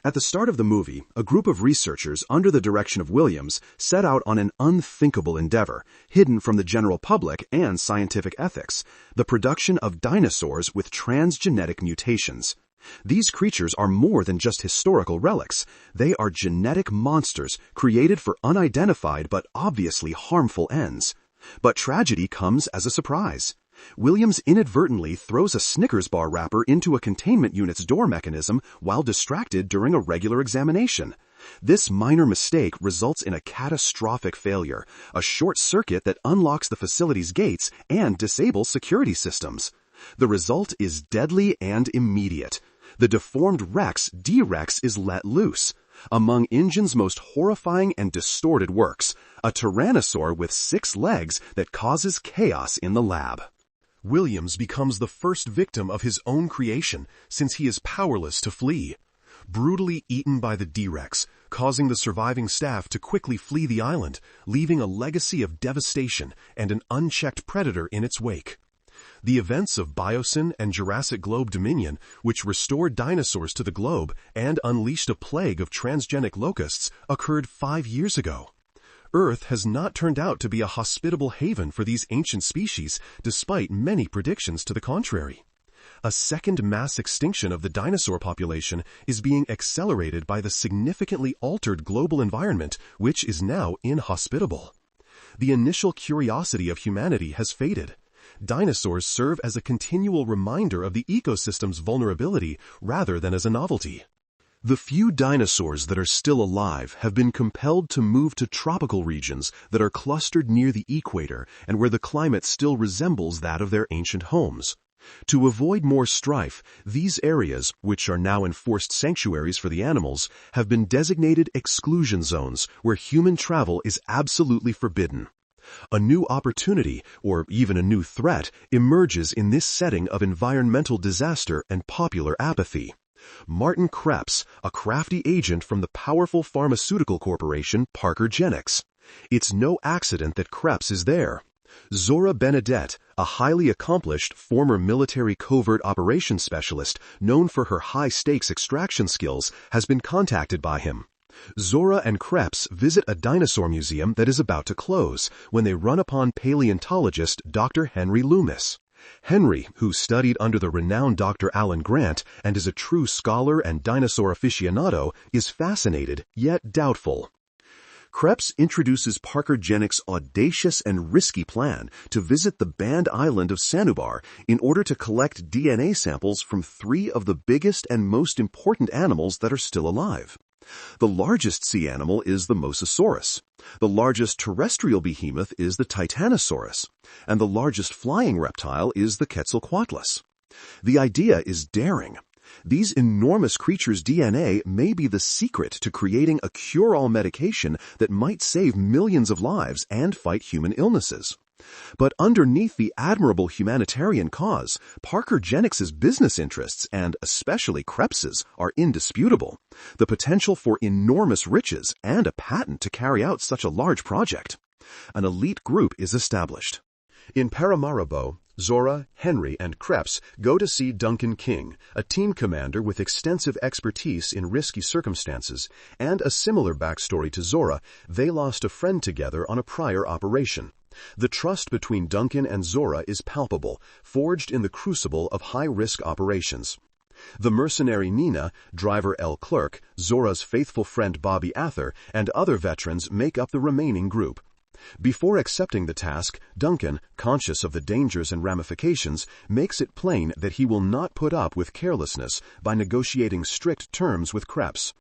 At the start of the movie, a group of researchers under the direction of Williams set out on an unthinkable endeavor, hidden from the general public and scientific ethics, the production of dinosaurs with transgenetic mutations. These creatures are more than just historical relics. They are genetic monsters created for unidentified but obviously harmful ends. But tragedy comes as a surprise. Williams inadvertently throws a Snickers bar wrapper into a containment unit's door mechanism while distracted during a regular examination. This minor mistake results in a catastrophic failure, a short circuit that unlocks the facility's gates and disables security systems. The result is deadly and immediate. The deformed Rex, D-Rex, is let loose. Among InGen's most horrifying and distorted works, a tyrannosaur with 6 legs that causes chaos in the lab. Williams becomes the first victim of his own creation since he is powerless to flee. Brutally eaten by the D-Rex, causing the surviving staff to quickly flee the island, leaving a legacy of devastation and an unchecked predator in its wake. The events of Biosyn and Jurassic Globe Dominion, which restored dinosaurs to the globe and unleashed a plague of transgenic locusts, occurred 5 years ago. Earth has not turned out to be a hospitable haven for these ancient species, despite many predictions to the contrary. A second mass extinction of the dinosaur population is being accelerated by the significantly altered global environment, which is now inhospitable. The initial curiosity of humanity has faded. Dinosaurs serve as a continual reminder of the ecosystem's vulnerability rather than as a novelty. The few dinosaurs that are still alive have been compelled to move to tropical regions that are clustered near the equator and where the climate still resembles that of their ancient homes. To avoid more strife, these areas, which are now enforced sanctuaries for the animals, have been designated exclusion zones where human travel is absolutely forbidden. A new opportunity, or even a new threat, emerges in this setting of environmental disaster and popular apathy. Martin Krebs, a crafty agent from the powerful pharmaceutical corporation Parkergenics. It's no accident that Krebs is there. Zora Bennett, a highly accomplished former military covert operations specialist known for her high-stakes extraction skills, has been contacted by him. Zora and Krebs visit a dinosaur museum that is about to close when they run upon paleontologist Dr. Henry Loomis. Henry, who studied under the renowned Dr. Alan Grant and is a true scholar and dinosaur aficionado, is fascinated yet doubtful. Krebs introduces Parkergenics' audacious and risky plan to visit the banned island of Sanubar in order to collect DNA samples from 3 of the biggest and most important animals that are still alive. The largest sea animal is the Mosasaurus. The largest terrestrial behemoth is the Titanosaurus. And the largest flying reptile is the Quetzalcoatlus. The idea is daring. These enormous creatures' DNA may be the secret to creating a cure-all medication that might save millions of lives and fight human illnesses. But underneath the admirable humanitarian cause, Parkergenics' business interests, and especially Krebs's, are indisputable. The potential for enormous riches and a patent to carry out such a large project. An elite group is established. In Paramaribo, Zora, Henry, and Krebs go to see Duncan King, a team commander with extensive expertise in risky circumstances, and a similar backstory to Zora. They lost a friend together on a prior operation. The trust between Duncan and Zora is palpable, forged in the crucible of high-risk operations. The mercenary Nina, driver L. Clerk, Zora's faithful friend Bobby Ather, and other veterans make up the remaining group. Before accepting the task, Duncan, conscious of the dangers and ramifications, makes it plain that he will not put up with carelessness by negotiating strict terms with Krebs.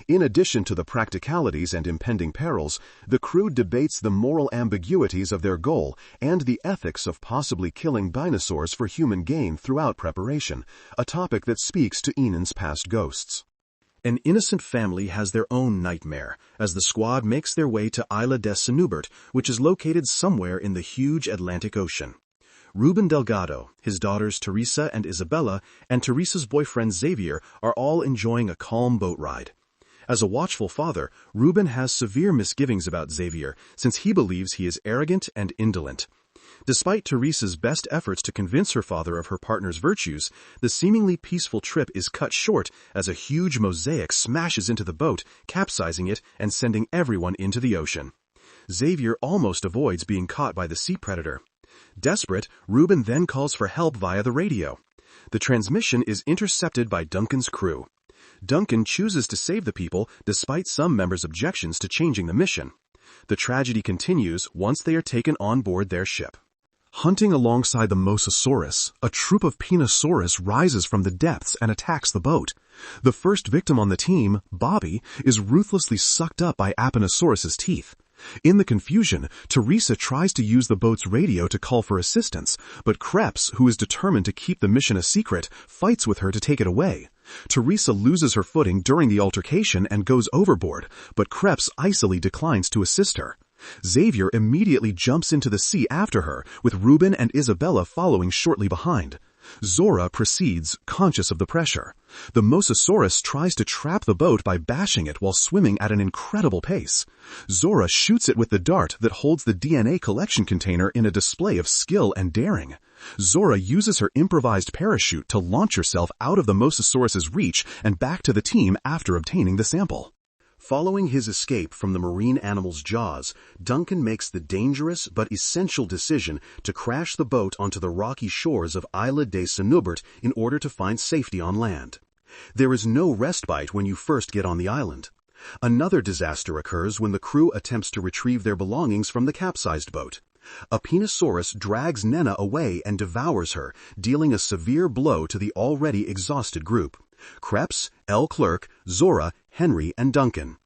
In addition to the practicalities and impending perils, the crew debates the moral ambiguities of their goal and the ethics of possibly killing dinosaurs for human gain throughout preparation, a topic that speaks to Enan's past ghosts. An innocent family has their own nightmare as the squad makes their way to Isla de Sanubert, which is located somewhere in the huge Atlantic Ocean. Ruben Delgado, his daughters Teresa and Isabella, and Teresa's boyfriend Xavier are all enjoying a calm boat ride. As a watchful father, Ruben has severe misgivings about Xavier since he believes he is arrogant and indolent. Despite Teresa's best efforts to convince her father of her partner's virtues, the seemingly peaceful trip is cut short as a huge mosaic smashes into the boat, capsizing it and sending everyone into the ocean. Xavier almost avoids being caught by the sea predator. Desperate, Reuben then calls for help via the radio. The transmission is intercepted by Duncan's crew. Duncan chooses to save the people despite some members' objections to changing the mission. The tragedy continues once they are taken on board their ship. Hunting alongside the Mosasaurus, a troop of Penosaurus rises from the depths and attacks the boat. The first victim on the team, Bobby, is ruthlessly sucked up by Apatosaurus's teeth. In the confusion, Teresa tries to use the boat's radio to call for assistance, but Krebs, who is determined to keep the mission a secret, fights with her to take it away. Teresa loses her footing during the altercation and goes overboard, but Krebs icily declines to assist her. Xavier immediately jumps into the sea after her, with Reuben and Isabella following shortly behind. Zora proceeds, conscious of the pressure. The Mosasaurus tries to trap the boat by bashing it while swimming at an incredible pace. Zora shoots it with the dart that holds the DNA collection container in a display of skill and daring. Zora uses her improvised parachute to launch herself out of the Mosasaurus's reach and back to the team after obtaining the sample. Following his escape from the marine animal's jaws, Duncan makes the dangerous but essential decision to crash the boat onto the rocky shores of Isla de Sanubert in order to find safety on land. There is no respite when you first get on the island. Another disaster occurs when the crew attempts to retrieve their belongings from the capsized boat. A Penosaurus drags Nena away and devours her, dealing a severe blow to the already exhausted group. Krebs, L. Clerk, Zora, Henry, and Duncan.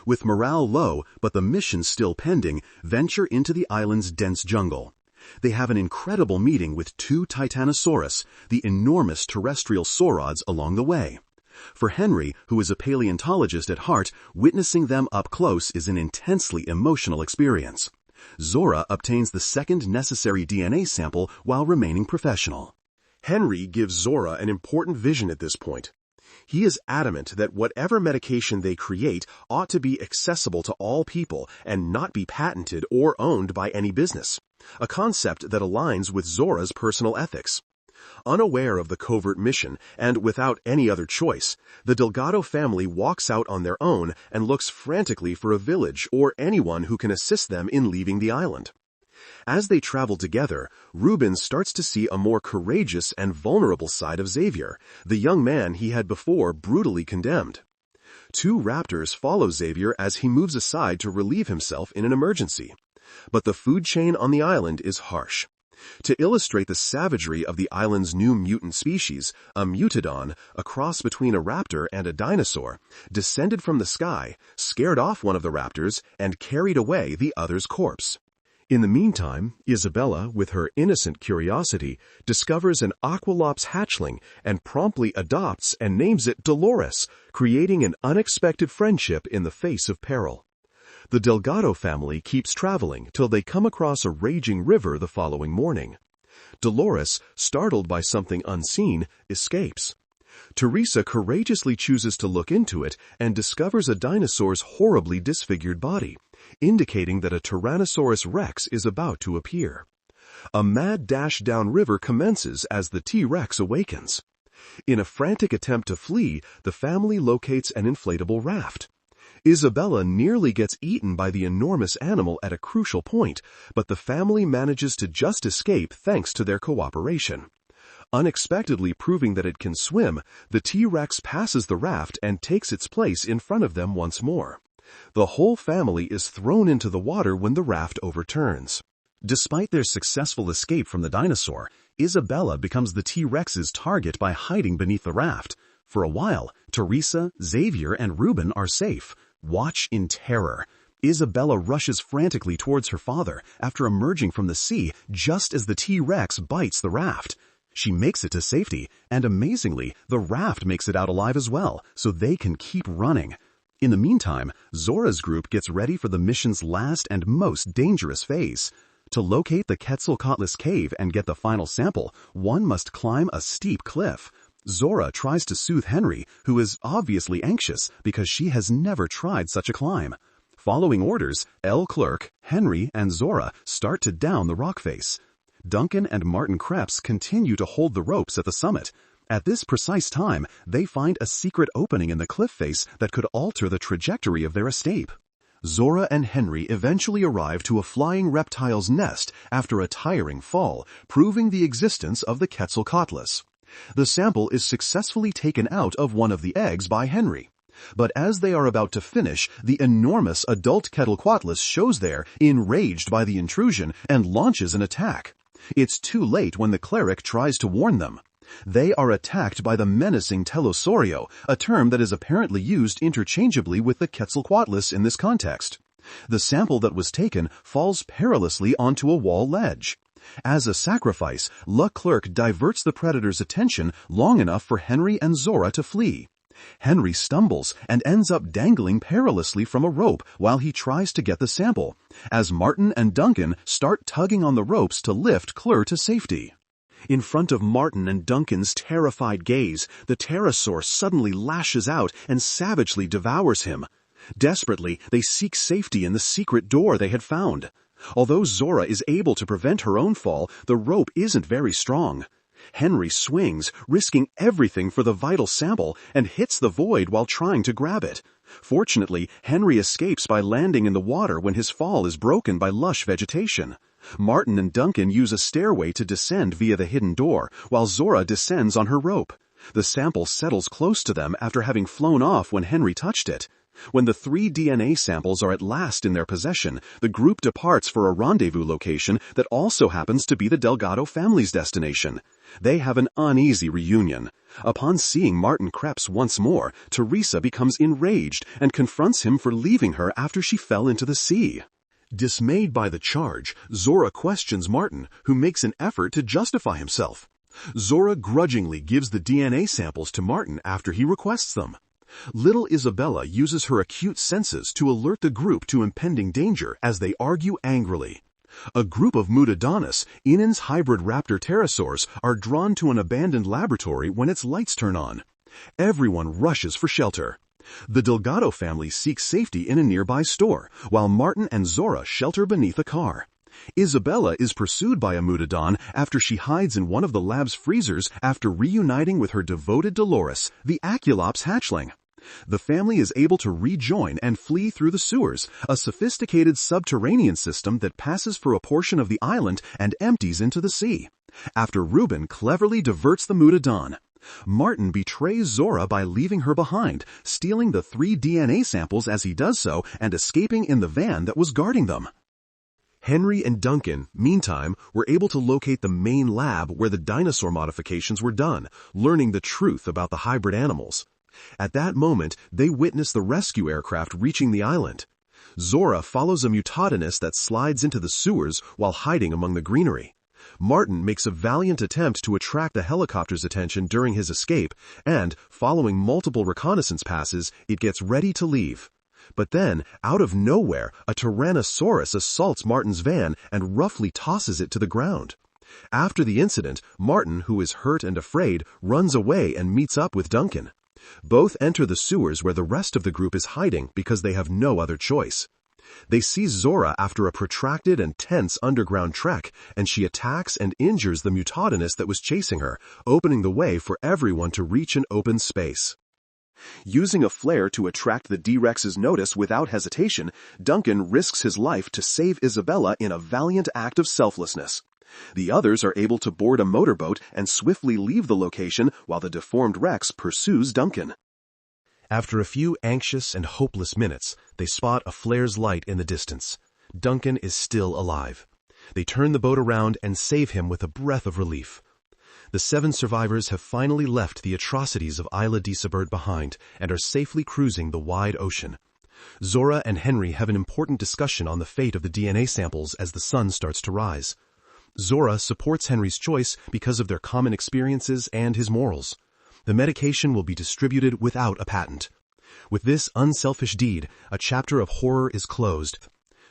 With morale low, but the mission still pending, venture into the island's dense jungle. They have an incredible meeting with two Titanosaurus, the enormous terrestrial saurids, along the way. For Henry, who is a paleontologist at heart, witnessing them up close is an intensely emotional experience. Zora obtains the second necessary DNA sample while remaining professional. Henry gives Zora an important vision at this point. He is adamant that whatever medication they create ought to be accessible to all people and not be patented or owned by any business, a concept that aligns with Zora's personal ethics. Unaware of the covert mission and without any other choice, the Delgado family walks out on their own and looks frantically for a village or anyone who can assist them in leaving the island. As they travel together, Reuben starts to see a more courageous and vulnerable side of Xavier, the young man he had before brutally condemned. Two raptors follow Xavier as he moves aside to relieve himself in an emergency. But the food chain on the island is harsh. To illustrate the savagery of the island's new mutant species, a mutodon, a cross between a raptor and a dinosaur, descended from the sky, scared off one of the raptors, and carried away the other's corpse. In the meantime, Isabella, with her innocent curiosity, discovers an Aqualops hatchling and promptly adopts and names it Dolores, creating an unexpected friendship in the face of peril. The Delgado family keeps traveling till they come across a raging river the following morning. Dolores, startled by something unseen, escapes. Teresa courageously chooses to look into it and discovers a dinosaur's horribly disfigured body, indicating that a Tyrannosaurus rex is about to appear. A mad dash downriver commences as the T-Rex awakens. In a frantic attempt to flee, the family locates an inflatable raft. Isabella nearly gets eaten by the enormous animal at a crucial point, but the family manages to just escape thanks to their cooperation. Unexpectedly proving that it can swim, the T-Rex passes the raft and takes its place in front of them once more. The whole family is thrown into the water when the raft overturns. Despite their successful escape from the dinosaur, Isabella becomes the T-Rex's target by hiding beneath the raft. For a while, Teresa, Xavier, and Reuben are safe. Watch in terror. Isabella rushes frantically towards her father after emerging from the sea just as the T-Rex bites the raft. She makes it to safety, and amazingly, the raft makes it out alive as well, so they can keep running. In the meantime, Zora's group gets ready for the mission's last and most dangerous phase. To locate the Quetzalcoatlus cave and get the final sample, one must climb a steep cliff. Zora tries to soothe Henry, who is obviously anxious because she has never tried such a climb. Following orders, L. Clerk, Henry, and Zora start to down the rock face. Duncan and Martin Krebs continue to hold the ropes at the summit. At this precise time, they find a secret opening in the cliff face that could alter the trajectory of their escape. Zora and Henry eventually arrive to a flying reptile's nest after a tiring fall, proving the existence of the Quetzalcoatlus. The sample is successfully taken out of one of the eggs by Henry. But as they are about to finish, the enormous adult Quetzalcoatlus shows there, enraged by the intrusion, and launches an attack. It's too late when the cleric tries to warn them. They are attacked by the menacing Telosaurio, a term that is apparently used interchangeably with the Quetzalcoatlus in this context. The sample that was taken falls perilously onto a wall ledge. As a sacrifice, Leclerc diverts the predator's attention long enough for Henry and Zora to flee. Henry stumbles and ends up dangling perilously from a rope while he tries to get the sample, as Martin and Duncan start tugging on the ropes to lift Claire to safety. In front of Martin and Duncan's terrified gaze, the pterosaur suddenly lashes out and savagely devours him. Desperately, they seek safety in the secret door they had found. Although Zora is able to prevent her own fall, the rope isn't very strong. Henry swings, risking everything for the vital sample, and hits the void while trying to grab it. Fortunately, Henry escapes by landing in the water when his fall is broken by lush vegetation. Martin and Duncan use a stairway to descend via the hidden door, while Zora descends on her rope. The sample settles close to them after having flown off when Henry touched it. When the 3 DNA samples are at last in their possession, the group departs for a rendezvous location that also happens to be the Delgado family's destination. They have an uneasy reunion. Upon seeing Martin Krebs once more, Teresa becomes enraged and confronts him for leaving her after she fell into the sea. Dismayed by the charge, Zora questions Martin, who makes an effort to justify himself. Zora grudgingly gives the DNA samples to Martin after he requests them. Little Isabella uses her acute senses to alert the group to impending danger as they argue angrily. A group of Mutodonus, Inan's hybrid raptor pterosaurs, are drawn to an abandoned laboratory when its lights turn on. Everyone rushes for shelter. The Delgado family seeks safety in a nearby store, while Martin and Zora shelter beneath a car. Isabella is pursued by a Mutodon after she hides in one of the lab's freezers after reuniting with her devoted Dolores, the Aculops hatchling. The family is able to rejoin and flee through the sewers, a sophisticated subterranean system that passes for a portion of the island and empties into the sea. After Reuben cleverly diverts the Mutodon, Martin betrays Zora by leaving her behind, stealing the 3 DNA samples as he does so and escaping in the van that was guarding them. Henry and Duncan, meantime, were able to locate the main lab where the dinosaur modifications were done, learning the truth about the hybrid animals. At that moment, they witness the rescue aircraft reaching the island. Zora follows a Mutodonus that slides into the sewers while hiding among the greenery. Martin makes a valiant attempt to attract the helicopter's attention during his escape, and, following multiple reconnaissance passes, it gets ready to leave. But then, out of nowhere, a Tyrannosaurus assaults Martin's van and roughly tosses it to the ground. After the incident, Martin, who is hurt and afraid, runs away and meets up with Duncan. Both enter the sewers where the rest of the group is hiding because they have no other choice. They see Zora after a protracted and tense underground trek, and she attacks and injures the Mutodonus that was chasing her, opening the way for everyone to reach an open space. Using a flare to attract the D-Rex's notice without hesitation, Duncan risks his life to save Isabella in a valiant act of selflessness. The others are able to board a motorboat and swiftly leave the location while the deformed Rex pursues Duncan. After a few anxious and hopeless minutes, they spot a flare's light in the distance. Duncan is still alive. They turn the boat around and save him with a breath of relief. The 7 survivors have finally left the atrocities of Isla Decibird behind and are safely cruising the wide ocean. Zora and Henry have an important discussion on the fate of the DNA samples as the sun starts to rise. Zora supports Henry's choice because of their common experiences and his morals. The medication will be distributed without a patent. With this unselfish deed, a chapter of horror is closed.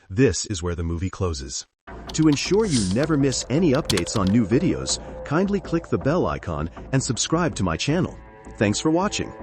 This is where the movie closes. To ensure you never miss any updates on new videos, kindly click the bell icon and subscribe to my channel. Thanks for watching.